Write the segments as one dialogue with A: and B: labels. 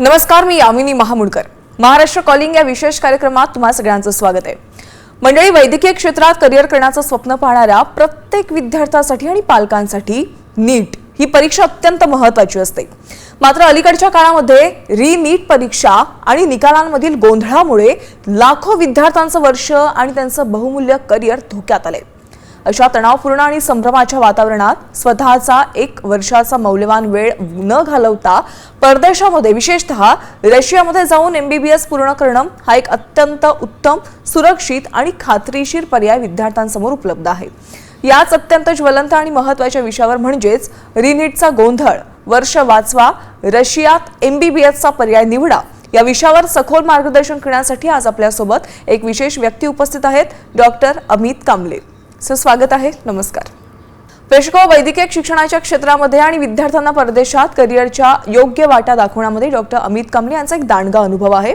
A: नमस्कार, मी यामिनी महामुडकर. महाराष्ट्र कॉलिंग या विशेष कार्यक्रमात तुम्हा सगळ्यांचं स्वागत आहे. मंडळी, वैद्यकीय क्षेत्रात करिअर करण्याचं स्वप्न पाहणाऱ्या प्रत्येक विद्यार्थ्यासाठी आणि पालकांसाठी नीट ही परीक्षा अत्यंत महत्त्वाची असते. मात्र अलीकडच्या काळामध्ये री-नीट परीक्षा आणि निकालांमधील गोंधळामुळे लाखो विद्यार्थ्यांचं वर्ष आणि त्यांचं बहुमूल्य करिअर धोक्यात आलंय. अशा तणावपूर्ण आणि संभ्रमाच्या वातावरणात स्वतःचा एक वर्षाचा मौल्यवान वेळ न घालवता परदेशामध्ये, विशेषतः रशियामध्ये जाऊन MBBS पूर्ण करणं हा एक अत्यंत उत्तम, सुरक्षित आणि खात्रीशीर पर्याय विद्यार्थ्यांसमोर उपलब्ध आहे. याच अत्यंत ज्वलंत आणि महत्त्वाच्या विषयावर म्हणजेच री-नीटचा गोंधळ, वर्ष वाचवा, रशियात MBBSचा पर्याय निवडा, या विषयावर सखोल मार्गदर्शन करण्यासाठी आज आपल्यासोबत एक विशेष व्यक्ती उपस्थित आहेत, डॉक्टर अमित कांबळे. सर, स्वागत आहे. नमस्कार. प्रेक्षको, वैद्यकीय शिक्षणाच्या क्षेत्रामध्ये आणि विद्यार्थ्यांना परदेशात करिअरच्या योग्य वाटा दाखवण्यामध्ये डॉक्टर अमित कांबळे यांचा एक दांडगा अनुभव आहे.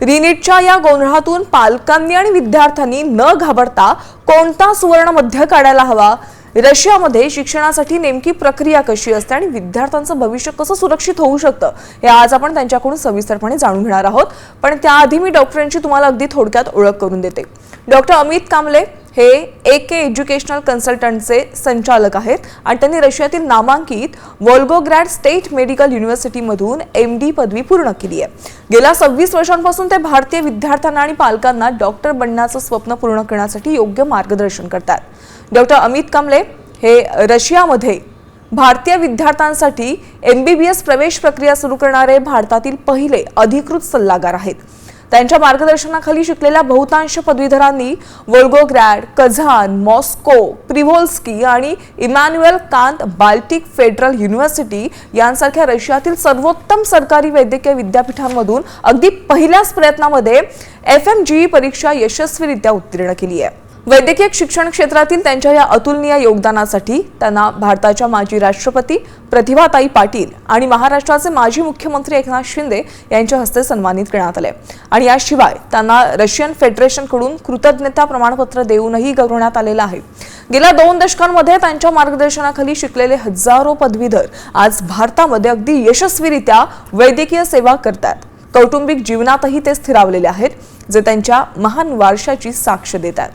A: री-नीटच्या या गोंधळातून पालकांनी आणि विद्यार्थ्यांनी न घाबरता कोणता सुवर्ण मध्य काढायला हवा, रशियामध्ये शिक्षणासाठी नेमकी प्रक्रिया कशी असते आणि विद्यार्थ्यांचं भविष्य कसं सुरक्षित होऊ शकतं, हे आज आपण त्यांच्याकडून सविस्तरपणे जाणून घेणार आहोत. पण त्याआधी मी डॉक्टरांची तुम्हाला अगदी थोडक्यात ओळख करून देते. डॉक्टर अमित कांबळे हे AK एज्युकेशनल कन्सल्टंटचे संचालक आहेत आणि त्यांनी रशियातील नामांकित वोल्गोग्राड स्टेट मेडिकल युनिव्हर्सिटीमधून MD पदवी पूर्ण केली आहे. गेल्या 26 वर्षांपासून ते भारतीय विद्यार्थ्यांना आणि पालकांना डॉक्टर बनण्याचं स्वप्न पूर्ण करण्यासाठी योग्य मार्गदर्शन करतात. डॉक्टर अमित कांबळे हे रशियामध्ये भारतीय विद्यार्थ्यांसाठी MBBS प्रवेश प्रक्रिया सुरू करणारे भारतातील पहिले अधिकृत सल्लागार आहेत. त्यांच्या मार्गदर्शनाखाली शिकलेल्या बहुतांश पदवीधरांनी वोल्गोग्राड, कझान, मॉस्को, प्रिव्होल्स्की आणि Emmanuel Kant Baltic federal university यांसारख्या रशियातील सर्वोत्तम सरकारी वैद्यकीय विद्यापीठांमधून अगदी पहिल्याच प्रयत्नामध्ये FMGE परीक्षा यशस्वीरित्या उत्तीर्ण केली आहे. वैद्यकीय शिक्षण क्षेत्रातील त्यांच्या या अतुलनीय योगदानासाठी त्यांना भारताच्या माजी राष्ट्रपती प्रतिभाताई पाटील आणि महाराष्ट्राचे माजी मुख्यमंत्री एकनाथ शिंदे यांच्या हस्ते सन्मानित करण्यात आले आणि याशिवाय त्यांना रशियन फेडरेशनकडून कृतज्ञता प्रमाणपत्र देऊनही गौरवण्यात आलेलं आहे. गेल्या 2 दशकांमध्ये त्यांच्या मार्गदर्शनाखाली शिकलेले हजारो पदवीधर आज भारतामध्ये अगदी यशस्वीरित्या वैद्यकीय सेवा करतात. कौटुंबिक जीवनातही ते स्थिरावलेले आहेत, जे त्यांच्या महान वारशाची साक्ष देतात.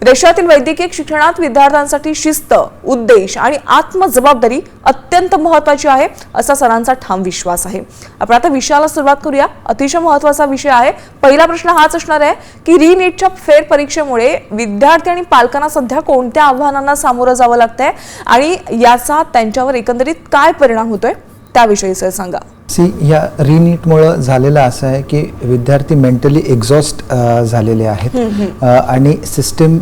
A: रशियातील वैद्यकीय शिक्षणात विद्यार्थ्यांसाठी शिस्त, उद्देश आणि आत्मजबाबदारी अत्यंत महत्त्वाची आहे, असा सरांचा ठाम विश्वास आहे. आपण आता विषयाला सुरुवात करूया. अतिशय महत्त्वाचा विषय आहे. पहिला प्रश्न हाच असणार आहे की री-नीटच्या फेर परीक्षेमुळे विद्यार्थी आणि पालकांना सध्या कोणत्या आव्हानांना सामोरं जावं लागतंय आणि याचा त्यांच्यावर एकंदरीत काय परिणाम होतोय, त्याविषयी सर सांगा.
B: या री-नीटमुळं झालेलं असं आहे की विद्यार्थी मेंटली एक्झॉस्ट झालेले आहेत आणि सिस्टीम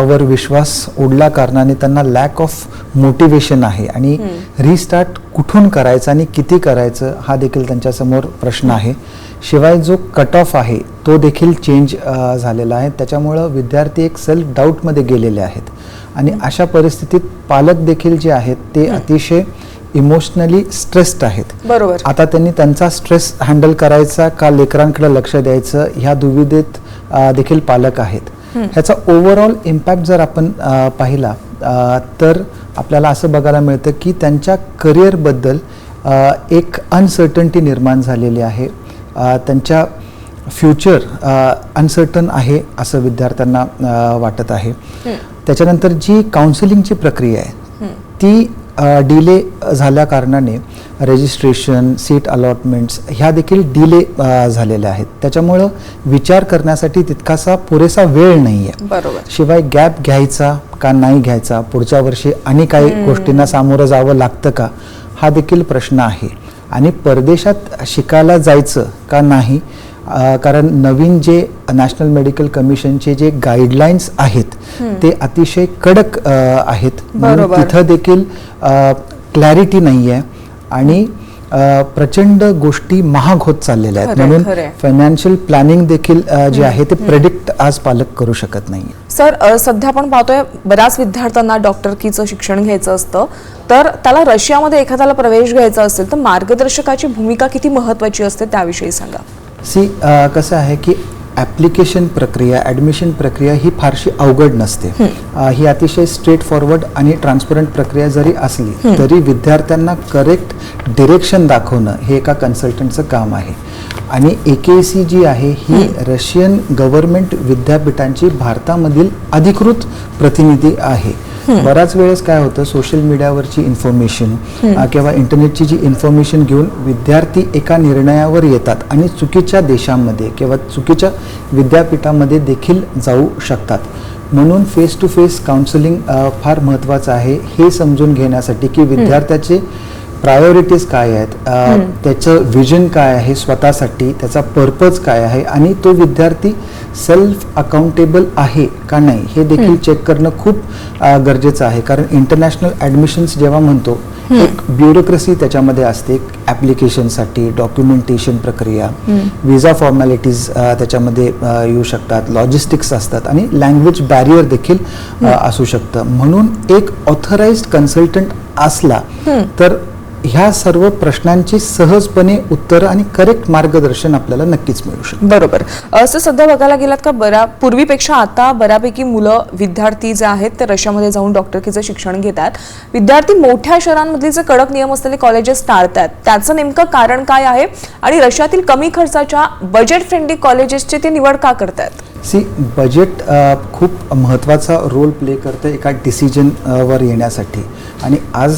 B: वर विश्वास उडल्या कारणाने त्यांना लॅक ऑफ मोटिवेशन आहे आणि रिस्टार्ट कुठून करायचं आणि किती करायचं हा देखील त्यांच्यासमोर प्रश्न आहे. शिवाय जो कट ऑफ आहे तो देखील चेंज झालेला आहे. त्याच्यामुळं विद्यार्थी एक सेल्फ डाऊटमध्ये गेलेले आहेत आणि अशा परिस्थितीत पालक देखील जे आहेत ते अतिशय इमोशनली स्ट्रेस्ड आहेत.
A: बरोबर.
B: आता त्यांनी त्यांचा स्ट्रेस हँडल करायचा का लेकरांकडे लक्ष द्यायचं ह्या दुविधेत देखील पालक आहेत. ह्याचा ओव्हरऑल इम्पॅक्ट जर आपण पाहिला तर आपल्याला असं बघायला मिळतं की त्यांच्या करिअरबद्दल एक अनसर्टन्टी निर्माण झालेली आहे. त्यांच्या फ्युचर अनसर्टन आहे असं विद्यार्थ्यांना वाटत आहे. त्याच्यानंतर जी काउन्सिलिंगची प्रक्रिया आहे ती डिले झाल्या कारणाने रजिस्ट्रेशन, सीट अलॉटमेंट्स ह्या देखील डिले झालेल्या आहेत. त्याच्यामुळं विचार करण्यासाठी तितकासा पुरेसा वेळ नाही आहे.
A: बरोबर.
B: शिवाय गॅप घ्यायचा का नाही घ्यायचा, पुढच्या वर्षी आणि काही गोष्टींना सामोरं जावं लागतं का, हा देखील प्रश्न आहे. आणि परदेशात शिकायला जायचं का नाही, कारण नवीन जे नॅशनल मेडिकल कमिशनचे जे गाईडलाईन्स आहेत ते अतिशय कडक आहेत. तिथं देखील क्लॅरिटी नाही आहे आणि प्रचंड गोष्टी महाग होत चाललेल्या आहेत. म्हणून फायनान्शियल प्लॅनिंग देखील जे आहे ते प्रेडिक्ट आज पालक करू शकत नाही.
A: सर, सध्या आपण पाहतोय बऱ्याच विद्यार्थ्यांना डॉक्टरकीचं शिक्षण घ्यायचं असतं, तर त्याला रशियामध्ये एखाद्याला प्रवेश घ्यायचा असेल तर मार्गदर्शकाची भूमिका किती महत्त्वाची असते, त्याविषयी सांगा.
B: कसं आहे की ॲप्लिकेशन प्रक्रिया, ॲडमिशन प्रक्रिया ही फारशी अवघड नसते. ही अतिशय स्ट्रेट फॉरवर्ड आणि ट्रान्सपरंट प्रक्रिया जरी असली तरी विद्यार्थ्यांना करेक्ट डिरेक्शन दाखवणं हे एका कन्सल्टंटचं काम आहे. आणि AKC जी आहे ही रशियन गव्हर्नमेंट विद्यापीठांची भारतामधील अधिकृत प्रतिनिधी आहे. बऱ्याच वेळेस काय होतं, सोशल मीडियावरची इन्फॉर्मेशन किंवा इंटरनेटची जी इन्फॉर्मेशन घेऊन विद्यार्थी एका निर्णयावर येतात आणि चुकीच्या देशामध्ये किंवा चुकीच्या विद्यापीठामध्ये देखील जाऊ शकतात. म्हणून फेस टू फेस काउन्सिलिंग फार महत्त्वाचं आहे, हे समजून घेण्यासाठी की विद्यार्थ्याचे प्रायोरिटीज काय आहेत, त्याचं विजन काय आहे स्वतःसाठी, त्याचा पर्पज काय आहे आणि तो विद्यार्थी सेल्फ अकाउंटेबल आहे का नाही हे देखील चेक करणं खूप गरजेचं आहे. कारण इंटरनॅशनल ॲडमिशन्स जेव्हा म्हणतो, एक ब्युरोक्रेसी त्याच्यामध्ये असते. ॲप्लिकेशनसाठी डॉक्युमेंटेशन प्रक्रिया, विजा फॉर्मॅलिटीज त्याच्यामध्ये येऊ शकतात, लॉजिस्टिक्स असतात आणि लँग्वेज बॅरियर देखील असू शकतं. म्हणून एक ऑथराइज्ड कन्सल्टंट असला तर ह्या सर्व प्रश्नांची सहजपणे उत्तरं आणि करेक्ट मार्गदर्शन आपल्याला नक्कीच मिळू शकतं.
A: बरोबर. असं सध्या बघायला गेलात का पूर्वीपेक्षा आता बऱ्यापैकी मुलं विद्यार्थी जे आहेत ते रशियामध्ये जाऊन डॉक्टरकीचं शिक्षण घेतात. विद्यार्थी मोठ्या शहरांमधले जे कडक नियम असलेले कॉलेजेस टाळतात, त्याचं नेमकं कारण काय आहे आणि रशियातील कमी खर्चाच्या बजेट फ्रेंडली कॉलेजेसची ते निवड का करतात?
B: बजेट खूप महत्त्वाचा रोल प्ले करतं एका डिसिजनवर येण्यासाठी. आणि आज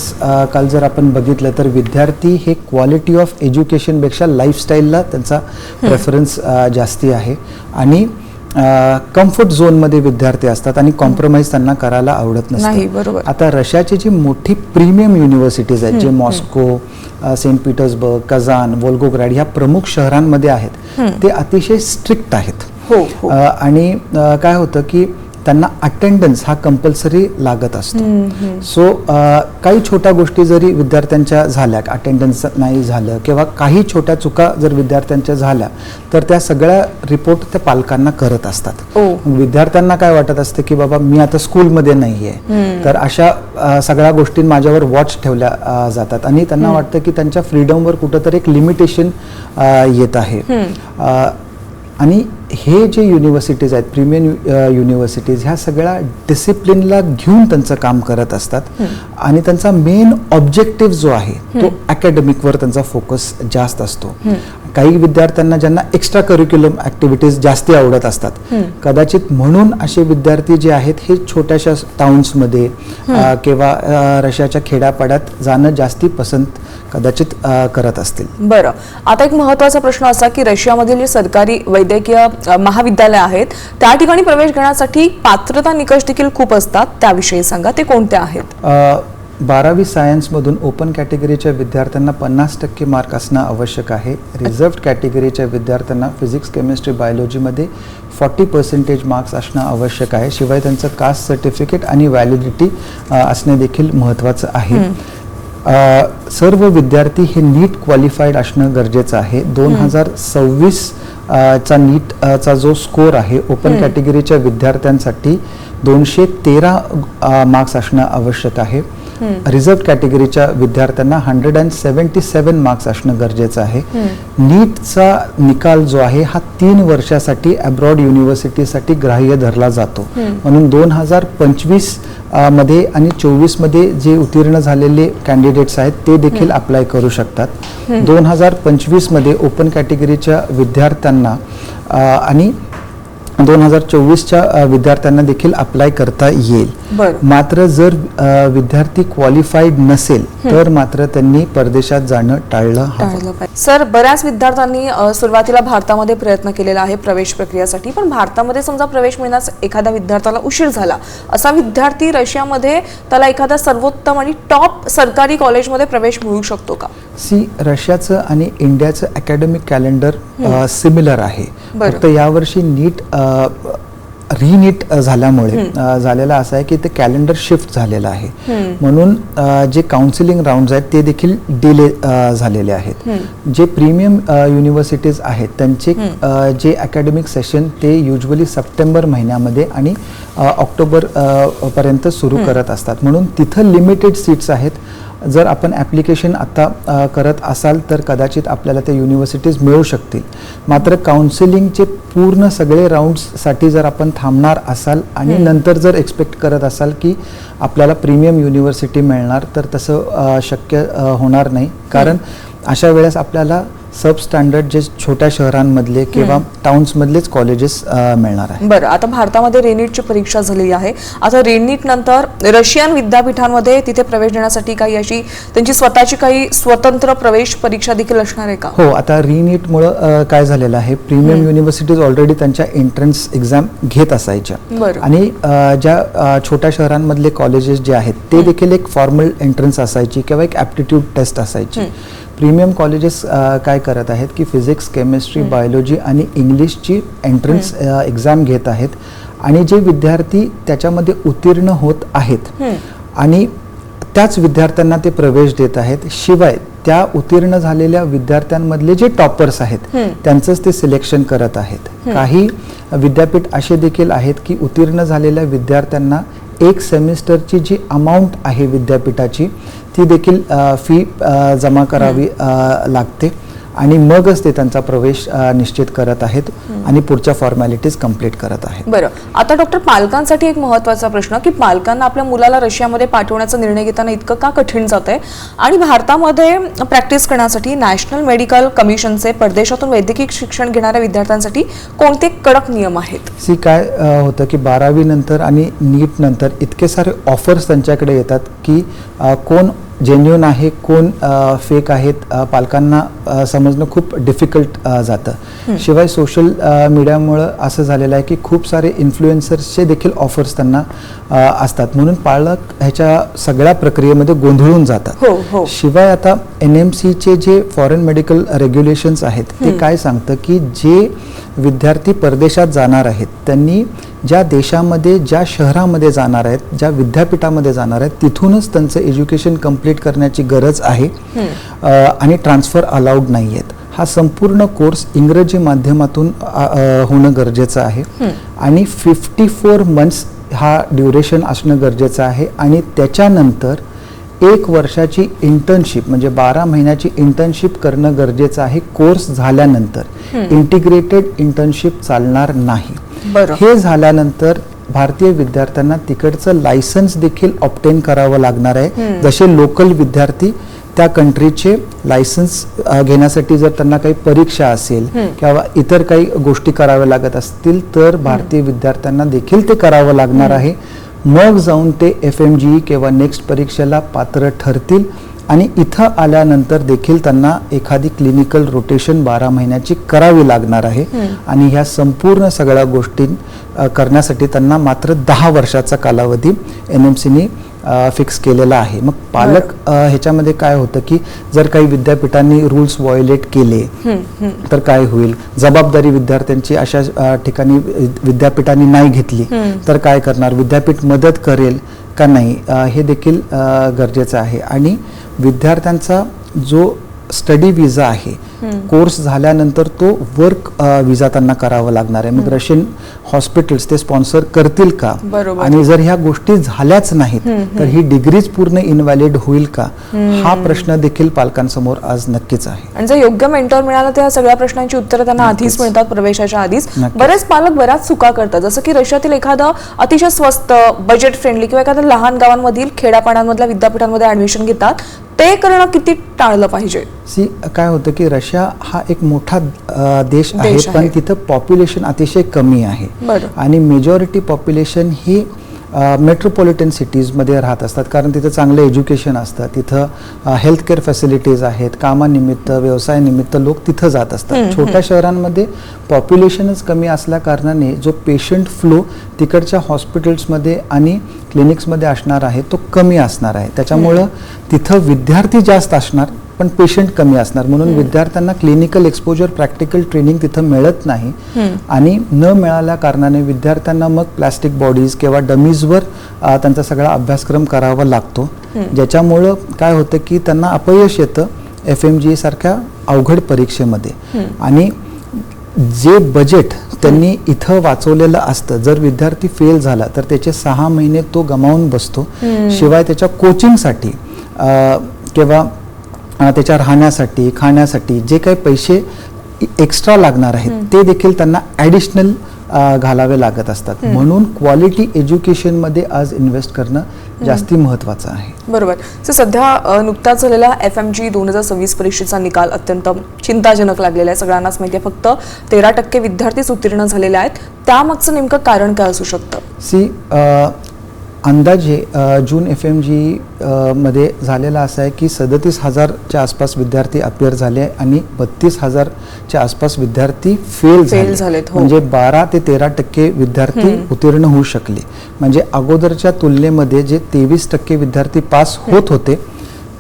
B: काल जर आपण बघितलं तर विद्यार्थी हे क्वालिटी ऑफ एज्युकेशनपेक्षा लाईफस्टाईलला त्यांचा प्रेफरन्स जास्ती आहे आणि कम्फर्ट झोनमध्ये विद्यार्थी असतात आणि कॉम्प्रोमाइज त्यांना करायला आवडत नसतं. आता रशियाची जी मोठी प्रीमियम युनिव्हर्सिटीज आहेत, जे मॉस्को, सेंट पीटर्सबर्ग, कझान, वोल्गोग्राड ह्या प्रमुख शहरांमध्ये आहेत, ते अतिशय स्ट्रिक्ट आहेत. आणि काय होतं की त्यांना अटेंडन्स हा कंपल्सरी लागत असतो. सो काही छोट्या गोष्टी जरी विद्यार्थ्यांच्या झाल्या, अटेंडन्स नाही झालं किंवा काही छोट्या चुका जर विद्यार्थ्यांच्या झाल्या तर त्या सगळ्या रिपोर्ट त्या पालकांना करत असतात. विद्यार्थ्यांना काय वाटत असतं की बाबा मी आता स्कूलमध्ये नाही आहे, तर अशा सगळ्या गोष्टी माझ्यावर वॉच ठेवल्या जातात आणि त्यांना वाटतं की त्यांच्या फ्रीडमवर कुठंतरी एक लिमिटेशन येत आहे. आणि हे जे युनिव्हर्सिटीज आहेत, प्रीमियम युनिव्हर्सिटीज, ह्या सगळ्या डिसिप्लिनला घेऊन त्यांचं काम करत असतात आणि त्यांचा मेन ऑब्जेक्टिव्ह जो आहे तो अकॅडमिकवर त्यांचा फोकस जास्त असतो. काही विद्यार्थ्यांना ज्यांना एक्स्ट्रा करिक्युलम ॲक्टिव्हिटीज जास्ती आवडत असतात, कदाचित म्हणून असे विद्यार्थी जे आहेत हे छोट्याशा टाउन्समध्ये किंवा रशियाच्या खेड्यापाड्यात जाणं जास्ती पसंत कदाचित करत असतील.
A: बरं, आता एक महत्त्वाचा प्रश्न असा की रशियामधील जे सरकारी वैद्यकीय महाविद्यालय आहेत त्या ठिकाणी प्रवेश घेण्यासाठी पात्रता निकष देखील खूप असतात, त्याविषयी सांगा, ते कोणते आहेत?
B: 12वी सायन्समधून ओपन कॅटेगरीच्या विद्यार्थ्यांना 50% मार्क असणं आवश्यक आहे. रिझर्व्ड कॅटेगरीच्या विद्यार्थ्यांना फिजिक्स, केमिस्ट्री, बायोलॉजीमध्ये 40% मार्क्स असणं आवश्यक आहे. शिवाय त्यांचं कास्ट सर्टिफिकेट आणि व्हॅलिडिटी असणे देखील महत्त्वाचं आहे. सर्व विद्यार्थी हे नीट क्वालिफाईड असणं गरजेचं आहे. 2026 चा नीटचा जो स्कोर आहे ओपन कॅटेगरीच्या विद्यार्थ्यांसाठी 213 मार्क्स असणं आवश्यक आहे. रिझर्व्ड कॅटेगरीच्या विद्यार्थ्यांना 177 मार्क्स असणं गरजेचं आहे. नीटचा निकाल जो आहे हा 3 वर्षासाठी अब्रॉड युनिव्हर्सिटीसाठी ग्राह्य धरला जातो. म्हणून 2025 मध्ये आणि 24 मध्ये जे उत्तीर्ण झालेले कॅन्डिडेट्स आहेत ते देखील अप्लाय करू शकतात. 2025 मध्ये ओपन कॅटेगरीच्या विद्यार्थ्यांना आणि 2024च्या विद्यार्थ्यांना देखील अप्लाय करता येईल. मात्र जर विद्यार्थी क्वालिफाईड नसेल तर मात्र त्यांनी परदेशात जाणं टाळलं हवं.
A: सर, बऱ्याच विद्यार्थ्यांनी सुरुवातीला भारतामध्ये प्रयत्न केलेला आहे प्रवेश प्रक्रियेसाठी, पण भारतामध्ये समजा प्रवेश मिळण्यास एखाद्या विद्यार्थ्याला उशीर झाला, असा विद्यार्थी रशियामध्ये त्याला एखाद्या सर्वोत्तम आणि टॉप सरकारी कॉलेजमध्ये प्रवेश मिळू शकतो का?
B: रशियाचं आणि इंडियाचं अकॅडमिक कॅलेंडर सिमिलर आहे. फक्त यावर्षी नीट रिनीट झाल्यामुळे झालेला असं आहे की ते कॅलेंडर शिफ्ट झालेलं आहे. म्हणून जे काउन्सिलिंग राऊंड्स आहेत ते देखील डिले झालेले आहेत. जे प्रीमियम युनिव्हर्सिटीज आहेत त्यांचे जे अकॅडमिक सेशन ते युजली सप्टेंबर महिन्यामध्ये आणि ऑक्टोबर पर्यंत सुरू करत असतात. म्हणून तिथं लिमिटेड सीट्स आहेत. जर आपण ॲप्लिकेशन आता करत असाल तर कदाचित आपल्याला ते युनिव्हर्सिटीज मिळू शकतील. मात्र काउन्सिलिंगचे पूर्ण सगळे राऊंड्ससाठी जर आपण थांबणार असाल आणि नंतर जर एक्सपेक्ट करत असाल की आपल्याला प्रीमियम युनिव्हर्सिटी मिळणार तर तसं शक्य होणार नाही. कारण अशा वेळेस आपल्याला सब स्टँडर्ड जे छोट्या शहरांमधले किंवा टाउन्समधलेच कॉलेजेस मिळणार आहे.
A: बरं, आता भारतामध्ये रेनीटची परीक्षा झालेली आहे. आता रेनीट नंतर रशियन विद्यापीठांमध्ये तिथे प्रवेश देण्यासाठी काही अशी त्यांची स्वतःची काही स्वतंत्र प्रवेश परीक्षा देखील असणार आहे का?
B: हो, आता रिनीटमुळं काय झालेलं आहे, प्रीमियम युनिव्हर्सिटीज ऑलरेडी त्यांच्या एंट्रन्स एक्झाम घेत असायच्या
A: बरं.
B: आणि ज्या छोट्या शहरांमधले कॉलेजेस जे आहेत ते देखील एक फॉर्मल एंट्रन्स असायची किंवा एक ॲप्टिट्यूड टेस्ट असायची. प्रीमियम कॉलेजेस काय करत आहेत की फिजिक्स, केमिस्ट्री, बायोलॉजी आणि इंग्लिशची एंट्रन्स एक्झाम घेत आहेत आणि जे विद्यार्थी त्याच्यामध्ये उत्तीर्ण होत आहेत आणि त्याच विद्यार्थ्यांना ते प्रवेश देत आहेत. शिवाय त्या उत्तीर्ण झालेल्या विद्यार्थ्यांमधले जे टॉपर्स आहेत त्यांचंच ते सिलेक्शन करत आहेत. काही विद्यापीठ असे देखील आहेत की उत्तीर्ण झालेल्या विद्यार्थ्यांना एक सेमिस्टरची जी अमाऊंट आहे विद्यापीठाची ती देखील फी जमा करावी लागते आणि मगच ते त्यांचा प्रवेश निश्चित करत आहेत आणि पुढच्या फॉर्मॅलिटीज कंप्लीट करत आहेत.
A: बरं, आता डॉक्टर, पालकांसाठी एक महत्त्वाचा प्रश्न की पालकांना आपल्या मुलाला रशियामध्ये पाठवण्याचा निर्णय घेताना इतकं का कठीण जात आहे आणि भारतामध्ये प्रॅक्टिस करण्यासाठी नॅशनल मेडिकल कमिशनचे परदेशातून वैद्यकीय शिक्षण घेणाऱ्या विद्यार्थ्यांसाठी कोणते कडक नियम आहेत?
B: काय होतं की 12वी नंतर आणि नीट नंतर इतके सारे ऑफर्स त्यांच्याकडे येतात की कोण जेन्युइन आहे कोण फेक आहेत पालकांना समजणं खूप डिफिकल्ट जातं. शिवाय सोशल मीडियामुळं असं झालेलं आहे की खूप सारे इन्फ्लुएन्सर्सचे देखील ऑफर्स त्यांना असतात, म्हणून पालक ह्याच्या सगळ्या प्रक्रियेमध्ये गोंधळून जातात. शिवाय आता NMCचे जे फॉरेन मेडिकल रेग्युलेशन्स आहेत ते काय सांगतं की जे विद्यार्थी परदेशात जाणार आहेत त्यांनी ज्या देशामध्ये ज्या शहरामध्ये जाणार आहेत ज्या विद्यापीठामध्ये जाणार आहेत तिथूनच त्यांचं एज्युकेशन कंप्लीट करण्याची गरज आहे आणि ट्रान्सफर अलाउड नाही आहेत. हा संपूर्ण कोर्स इंग्रजी माध्यमातून होणं गरजेचं आहे आणि 54 मंथ्स हा ड्युरेशन असणं गरजेचं आहे आणि त्याच्यानंतर 1 वर्षाची इंटर्नशिप म्हणजे 12 महिन्याची इंटर्नशिप करणं गरजेचं आहे. कोर्स झाल्यानंतर इंटिग्रेटेड इंटर्नशिप चालणार नाही. हे झाल्यानंतर भारतीय विद्यार्थ्यांना तिकडचं लायसन्स देखील ऑब्टेन करावं लागणार आहे. जसे लोकल विद्यार्थी त्या कंट्रीचे लायसन्स घेण्यासाठी जर त्यांना काही परीक्षा असेल किंवा इतर काही गोष्टी कराव्या लागत असतील तर भारतीय विद्यार्थ्यांना देखील ते करावं लागणार आहे. मग जाऊन ते FMGE किंवा नेक्स्ट परीक्षेला पात्र ठरतील आणि इथं आल्यानंतर देखील त्यांना एखादी क्लिनिकल रोटेशन 12 महिन्याची करावी लागणार आहे आणि ह्या संपूर्ण सगळ्या गोष्टी करण्यासाठी त्यांना मात्र 10 वर्षाचा कालावधी NMCने फिक्स केलेला आहे. मग पालक ह्याच्यामध्ये काय होतं की जर काही विद्यापीठांनी रूल्स व्हायोलेट केले तर काय होईल, जबाबदारी विद्यार्थ्यांची अशा ठिकाणी विद्यापीठांनी नाही घेतली तर काय करणार, विद्यापीठ मदत करेल का नाही हे देखील गरजेचं आहे. आणि विद्यार्थ्यांचा जो स्टडी विजा आहे कोर्स झाल्यानंतर तो वर्क विजा त्यांना करावा लागणार आहे. मग रशियन हॉस्पिटल्स ते स्पॉन्सर करतील का आणि जर ह्या गोष्टी झाल्याच नाहीत तर ही डिग्रीज पूर्ण इनव्हॅलिड होईल का हा प्रश्न देखील पालकांसमोर आज नक्कीच आहे.
A: आणि जर योग्य मेंटॉर मिळाला तर या सगळ्या प्रश्नांची उत्तरं त्यांना आधीच मिळतात प्रवेशाच्या आधीच. बरेच पालक बऱ्याच चुका करतात, जसं की रशियातील एखादं अतिशय स्वस्त बजेट फ्रेंडली किंवा एखाद्या लहान गावांमधील खेड्यापाड्यांमधल्या विद्यापीठांमध्ये ऍडमिशन घेतात. ते करणं किती टाळलं पाहिजे?
B: काय होतं की रशिया हा एक मोठा देश आहे पण तिथं पॉप्युलेशन अतिशय कमी आहे आणि मेजॉरिटी पॉप्युलेशन ही मेट्रोपॉलिटन सिटीजमध्ये राहत असतात कारण तिथं चांगलं एज्युकेशन असतं, तिथं हेल्थकेअर फॅसिलिटीज आहेत, कामानिमित्त व्यवसायानिमित्त लोक तिथं जात असतात. छोट्या शहरांमध्ये पॉप्युलेशनच कमी असल्या कारणाने जो पेशंट फ्लो तिकडच्या हॉस्पिटल्समध्ये आणि क्लिनिक्समध्ये असणार आहे तो कमी असणार आहे. त्याच्यामुळं तिथं विद्यार्थी जास्त असणार पण पेशंट कमी असणार, म्हणून विद्यार्थ्यांना क्लिनिकल एक्सपोजर प्रॅक्टिकल ट्रेनिंग तिथं मिळत नाही आणि न मिळाल्या कारणाने विद्यार्थ्यांना मग प्लास्टिक बॉडीज किंवा डमीजवर त्यांचा सगळा अभ्यासक्रम करावा लागतो, ज्याच्यामुळं काय होतं की त्यांना अपयश येतं FMGE सारख्या अवघड परीक्षेमध्ये. आणि जे बजेट त्यांनी इथं वाचवलेलं असतं जर विद्यार्थी फेल झाला तर त्याचे 6 महिने तो गमावून बसतो. शिवाय त्याच्या कोचिंगसाठी किंवा त्याच्या राहण्यासाठी खाण्यासाठी जे काही पैसे एक्स्ट्रा लागणार आहेत ते देखील त्यांना ॲडिशनल घालावे लागत असतात. म्हणून क्वालिटी एज्युकेशनमध्ये आज इन्व्हेस्ट करणं जास्ती महत्त्वाचं आहे.
A: बरोबर. सो सध्या नुकताच झालेला FMG 2026 परीक्षेचा निकाल अत्यंत चिंताजनक लागलेला आहे. सगळ्यांनाच माहिती आहे फक्त 13% विद्यार्थीच उत्तीर्ण झालेले आहेत. त्यामागचं नेमकं कारण काय असू शकतं?
B: अंदाजे जून FMG मध्ये झालेला असा आहे की 37,000च्या आसपास विद्यार्थी अपिअर झाले आणि 32,000च्या आसपास विद्यार्थी फेल झालेत. म्हणजे 12 ते 13% विद्यार्थी उत्तीर्ण होऊ शकले. म्हणजे अगोदरच्या तुलनेमध्ये जे 23% विद्यार्थी पास होत होते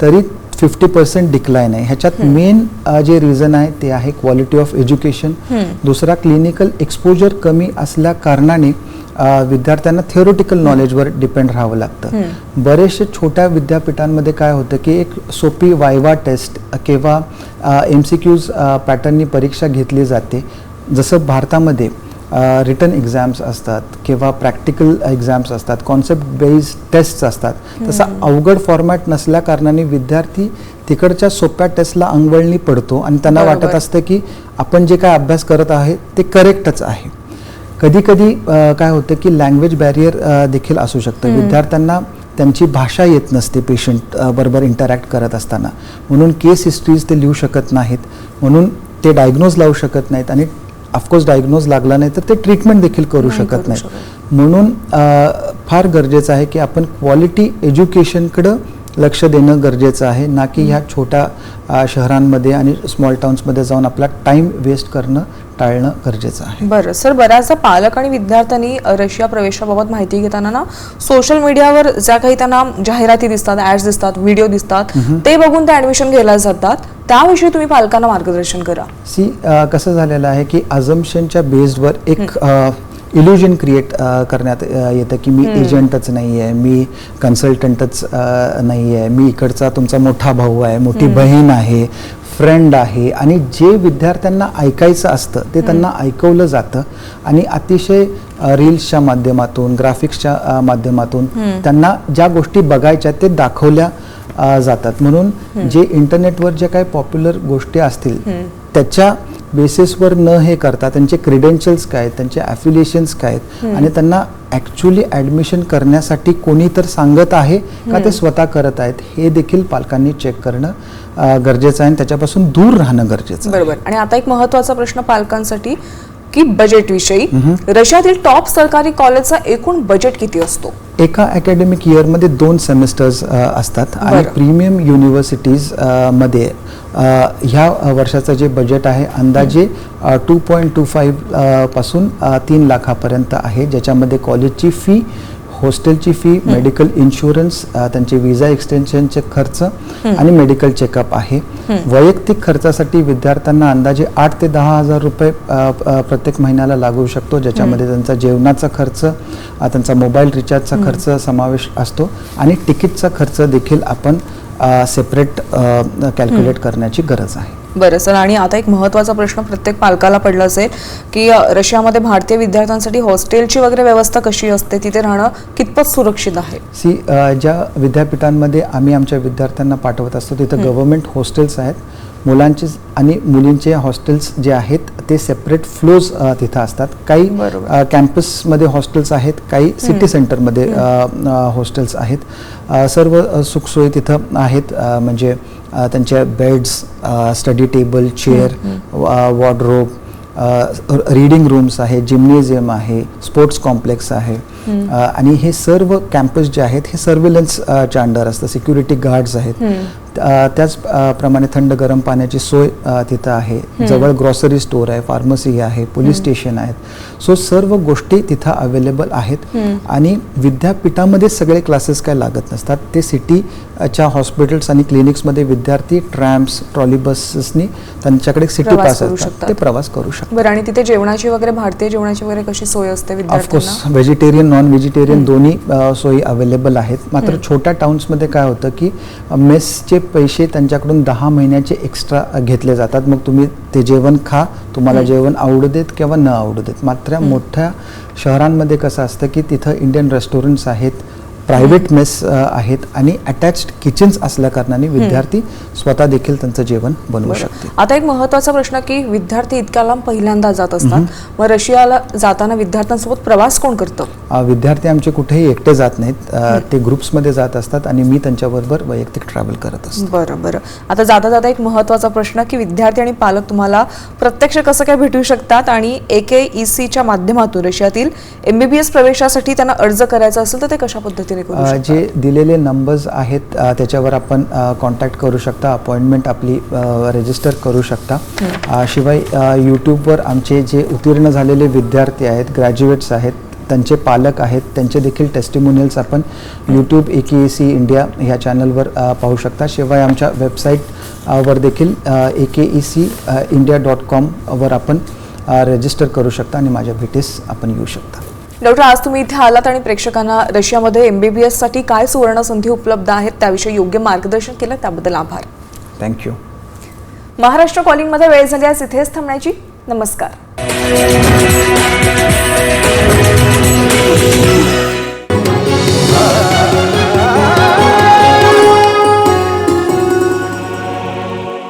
B: तरी 50% डिक्लाइन आहे. ह्याच्यात मेन जे रिझन आहे ते आहे क्वालिटी ऑफ एज्युकेशन. दुसरा क्लिनिकल एक्सपोजर कमी असल्या कारणाने विद्यार्थ्यांना थिओरिटिकल नॉलेजवर डिपेंड राहावं लागतं. बरेचसे छोट्या विद्यापीठांमध्ये काय होतं की एक सोपी वायवा टेस्ट किंवा MCQs पॅटर्ननी परीक्षा घेतली जाते. जसं भारतामध्ये रिटन एक्झाम्स असतात किंवा प्रॅक्टिकल एक्झाम्स असतात, कॉन्सेप्ट बेस्ड टेस्ट्स असतात. तसा अवघड फॉर्मॅट नसल्या कारणाने विद्यार्थी तिकडच्या सोप्या टेस्टला अंगवळणी पडतो आणि त्यांना वाटत असतं की आपण जे काय अभ्यास करत आहे ते करेक्टच आहे. कधी कधी काय होतं की लँग्वेज बॅरियर देखील असू शकतं. विद्यार्थ्यांना त्यांची भाषा येत नसते पेशंट बरोबर इंटरॅक्ट करत असताना, म्हणून केस हिस्ट्रीज ते लिहू शकत नाहीत, म्हणून ते डायग्नोज लावू शकत नाहीत आणि ऑफकोर्स डायग्नोज लागला नाही तर ते ट्रीटमेंट देखील करू शकत नाहीत. म्हणून फार गरजेचं आहे की आपण क्वालिटी एज्युकेशनकडं लक्ष देणं गरजेचं आहे, ना की ह्या छोट्या शहरांमध्ये आणि स्मॉल टाउन्समध्ये जाऊन आपला टाइम वेस्ट करणं टाळणं गरजेचं आहे.
A: बरं सर, बऱ्याचदा पालक आणि विद्यार्थ्यांनी रशिया प्रवेशाबाबत माहिती घेताना ना सोशल मीडियावर ज्या काही त्यांना जाहिराती दिसतात, ॲड्स दिसतात, व्हिडिओ दिसतात, ते बघून ते ॲडमिशन घ्यायला जातात. त्याविषयी तुम्ही पालकांना मार्गदर्शन करा.
B: कसं झालेलं आहे की अझम्पशनच्या बेस्डवर एक इल्युजन क्रिएट करण्यात येतं की मी एजंटच नाही आहे, मी कन्सल्टंटच नाही आहे, मी इकडचा तुमचा मोठा भाऊ आहे, मोठी बहीण आहे, फ्रेंड आहे. आणि जे विद्यार्थ्यांना ऐकायचं असतं ते त्यांना ऐकवलं जातं आणि अतिशय रील्सच्या माध्यमातून, ग्राफिक्सच्या माध्यमातून त्यांना ज्या गोष्टी बघायच्या ते दाखवल्या जातात. म्हणून जे इंटरनेटवर ज्या काही पॉप्युलर गोष्टी असतील त्याच्या बेसिसवर न हे करता त्यांचे क्रेडेन्शियल्स काय आहेत, त्यांचे ॲफिलिएशन्स काय आहेत आणि त्यांना ॲक्च्युली ॲडमिशन करण्यासाठी कोणी तर सांगत आहे का ते स्वतः करत आहेत हे देखील पालकांनी चेक करणं गरजेचं आहे आणि त्याच्यापासून दूर राहणं गरजेचं आहे.
A: बरोबर. आणि आता एक महत्त्वाचा प्रश्न पालकांसाठी की बजेट विषयी. रशियातील टॉप सरकारी कॉलेजचा एकूण बजेट किती असतो?
B: एका अकॅडमिक इयरमध्ये 2 सेमिस्टर्स असतात आणि प्रीमियम युनिव्हर्सिटीज मध्ये ह्या वर्षाचं जे बजेट आहे अंदाजे 2.25 पासून 3 लाखापर्यंत आहे, ज्याच्यामध्ये कॉलेजची फी, हॉस्टेलची फी, मेडिकल इन्शुरन्स, त्यांचे विजा एक्सटेन्शनचे खर्च आणि मेडिकल चेकअप आहे. वैयक्तिक खर्चासाठी विद्यार्थ्यांना अंदाजे 8 ते 10 हजार रुपये प्रत्येक महिन्याला लागू शकतो, ज्याच्यामध्ये त्यांचा जेवणाचा खर्च, त्यांचा मोबाईल रिचार्जचा खर्च समावेश असतो आणि तिकीटचा खर्च देखील आपण सेपरेट कॅल्क्युलेट करण्याची गरज आहे.
A: बरं सर, आणि आता एक महत्त्वाचा प्रश्न प्रत्येक पालकाला पडला असेल की रशियामध्ये भारतीय विद्यार्थ्यांसाठी हॉस्टेलची वगैरे व्यवस्था कशी असते, तिथे राहणं कितपत सुरक्षित आहे?
B: ज्या विद्यापीठांमध्ये आम्ही आमच्या विद्यार्थ्यांना पाठवत असतो तिथं गव्हर्नमेंट हॉस्टेल्स आहेत. मुलांचे आणि मुलींचे हॉस्टेल्स जे आहेत ते सेपरेट फ्लोज तिथं असतात. काही कॅम्पसमध्ये हॉस्टेल्स आहेत, काही सिटी सेंटरमध्ये हॉस्टेल्स आहेत. सर्व सुखसोयी तिथं आहेत, म्हणजे त्यांच्या beds, study table, chair, wardrobe, reading rooms आहे, जिम्नेजियम आहे, स्पोर्ट्स कॉम्प्लेक्स आहे आणि हे सर्व कॅम्पस जे आहेत हे सर्व्हेलन्सच्या अंडर असतं. सिक्युरिटी गार्ड्स आहेत. त्याचप्रमाणे थंड गरम पाण्याची सोय तिथं आहे. जवळ ग्रॉसरी स्टोअर आहे, फार्मसी आहे, पोलीस स्टेशन आहेत. सो सर्व गोष्टी तिथं अवेलेबल आहेत आणि विद्यापीठामध्ये सगळे क्लासेस काय लागत नसतात. ते सिटीच्या हॉस्पिटल्स आणि क्लिनिक्समध्ये विद्यार्थी ट्रॅम्प्स, ट्रॉली बसेसनी त्यांच्याकडे सिटी पास असतात, ते प्रवास करू शकतात.
A: बरं, आणि तिथे जेवणाची वगैरे, भारतीय जेवणाची वगैरे कशी सोय असते विद्यार्थ्यांना?
B: ऑफकोर्स व्हेजिटेरियन, नॉन व्हेजिटेरियन दोन्ही सोयी अवेलेबल आहेत. मात्र छोट्या टाउन्समध्ये काय होतं की मेसचे पैसे त्यांच्याकडून 10 महिन्याचे एक्स्ट्रा घेतले जातात. मग तुम्ही ते जेवण खा, तुम्हाला जेवण आवडू देत किंवा न आवडू देत. मात्र मोठ्या शहरांमध्ये कसं असतं की तिथं इंडियन रेस्टॉरंट्स आहेत, प्रायव्हेट मेस आहेत आणि अटॅच्ड किचन्स असल्या कारणाने विद्यार्थी स्वतः देखील त्यांचं जेवण बनवू शकतील.
A: आता एक महत्त्वाचा प्रश्न की विद्यार्थी इतक्या लांब पहिल्यांदा जात असतात, मग रशियाला जाताना विद्यार्थ्यांसोबत प्रवास कोण करतं?
B: विद्यार्थी आमचे कुठेही एकटे जात नाहीत, ते ग्रुप्समध्ये जात असतात आणि मी त्यांच्याबरोबर वैयक्तिक ट्रॅव्हल करत असतो.
A: बरं. आता जाता जाता एक महत्त्वाचा प्रश्न की विद्यार्थी आणि पालक तुम्हाला प्रत्यक्ष कसं काय भेटू शकतात आणि AKECच्या माध्यमातून रशियातील MBBS प्रवेशासाठी त्यांना अर्ज करायचा असेल तर ते कशा पद्धतीने करू शकतात?
B: जे दिलेले नंबर्स आहेत त्याच्यावर आपण कॉन्टॅक्ट करू शकता, अपॉइंटमेंट आपली रजिस्टर करू शकता. शिवाय यूट्यूबवर आमचे जे उत्तीर्ण झालेले विद्यार्थी आहेत, ग्रॅज्युएट्स आहेत, त्यांचे पालक आहेत, त्यांचे देखील टेस्टिमोनियल्स आपण यूट्यूब AKEC इंडिया ह्या चॅनलवर पाहू शकता. शिवाय आमच्या वेबसाईटवर देखील AKECindia.com वर आपण रजिस्टर करू शकता आणि माझ्या भेटीस आपण येऊ शकता.
A: डॉक्टर, आज तुम्ही इथे आलात आणि प्रेक्षकांना रशियामध्ये MBBS साठी काय सुवर्ण संधी उपलब्ध आहेत त्याविषयी योग्य मार्गदर्शन केलं, त्याबद्दल आभार.
B: थँक्यू.
A: महाराष्ट्र कॉलिंगमध्ये वेळ झाली आज इथेच थांबण्याची. नमस्कार.